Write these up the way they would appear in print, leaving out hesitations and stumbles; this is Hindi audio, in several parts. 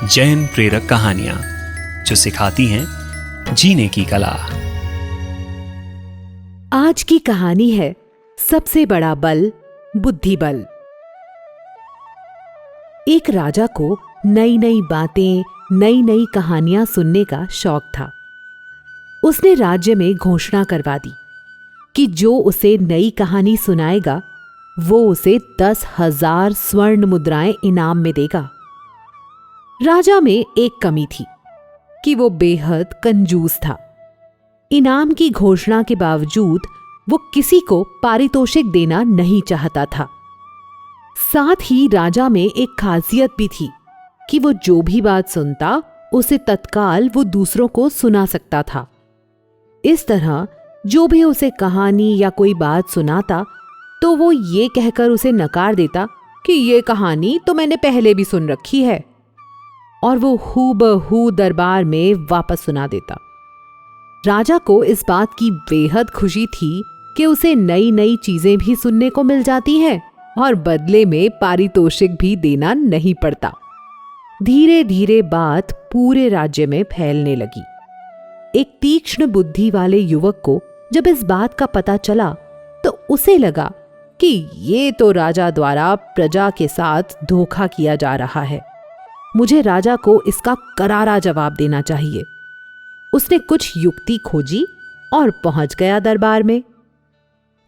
जैन प्रेरक कहानियां जो सिखाती हैं जीने की कला। आज की कहानी है सबसे बड़ा बल, बुद्धि बल। एक राजा को नई नई बातें, नई नई कहानियां सुनने का शौक था। उसने राज्य में घोषणा करवा दी कि जो उसे नई कहानी सुनाएगा वो उसे 10,000 स्वर्ण मुद्राएं इनाम में देगा। राजा में एक कमी थी कि वो बेहद कंजूस था। इनाम की घोषणा के बावजूद वो किसी को पारितोषिक देना नहीं चाहता था। साथ ही राजा में एक खासियत भी थी कि वो जो भी बात सुनता उसे तत्काल वो दूसरों को सुना सकता था। इस तरह जो भी उसे कहानी या कोई बात सुनाता तो वो ये कहकर उसे नकार देता कि ये कहानी तो मैंने पहले भी सुन रखी है, और वो हूबहू दरबार में वापस सुना देता। राजा को इस बात की बेहद खुशी थी कि उसे नई नई चीजें भी सुनने को मिल जाती हैं और बदले में पारितोषिक भी देना नहीं पड़ता। धीरे धीरे बात पूरे राज्य में फैलने लगी। एक तीक्ष्ण बुद्धि वाले युवक को जब इस बात का पता चला तो उसे लगा कि ये तो राजा द्वारा प्रजा के साथ धोखा किया जा रहा है। मुझे राजा को इसका करारा जवाब देना चाहिए। उसने कुछ युक्ति खोजी और पहुंच गया दरबार में।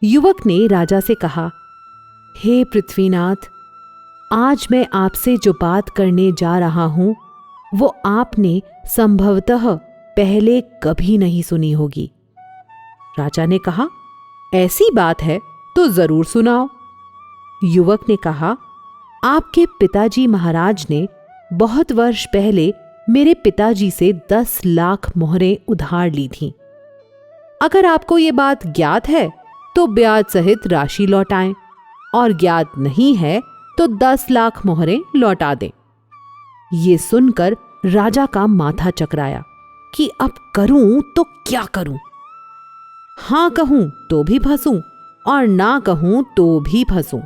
युवक ने राजा से कहा, हे पृथ्वीनाथ, आज मैं आपसे जो बात करने जा रहा हूं वो आपने संभवतः पहले कभी नहीं सुनी होगी। राजा ने कहा, ऐसी बात है तो जरूर सुनाओ। युवक ने कहा, आपके पिताजी महाराज ने बहुत वर्ष पहले मेरे पिताजी से 10 लाख मोहरें उधार ली थीं। अगर आपको ये बात ज्ञात है तो ब्याज सहित राशि लौटाएं, और ज्ञात नहीं है तो 10 लाख मोहरें लौटा दें। ये सुनकर राजा का माथा चकराया कि अब करूं तो क्या करूं। हां कहूं तो भी फंसूं और ना कहूं तो भी फंसूं।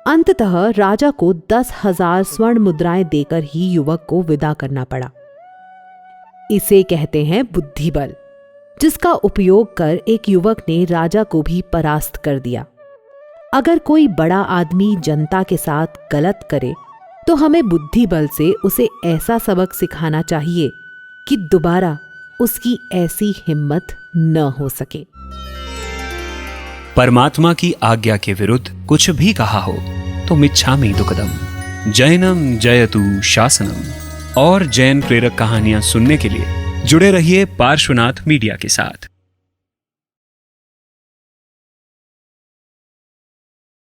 अंततः राजा को 10,000 स्वर्ण मुद्राएं देकर ही युवक को विदा करना पड़ा। इसे कहते हैं बुद्धि बल, जिसका उपयोग कर एक युवक ने राजा को भी परास्त कर दिया। अगर कोई बड़ा आदमी जनता के साथ गलत करे तो हमें बुद्धि बल से उसे ऐसा सबक सिखाना चाहिए कि दोबारा उसकी ऐसी हिम्मत न हो सके। परमात्मा की आज्ञा के विरुद्ध कुछ भी कहा हो तो मिच्छामि दुक्कडम। जैनम जयतु शासनम। और जैन प्रेरक कहानियां सुनने के लिए जुड़े रहिए पार्श्वनाथ मीडिया के साथ।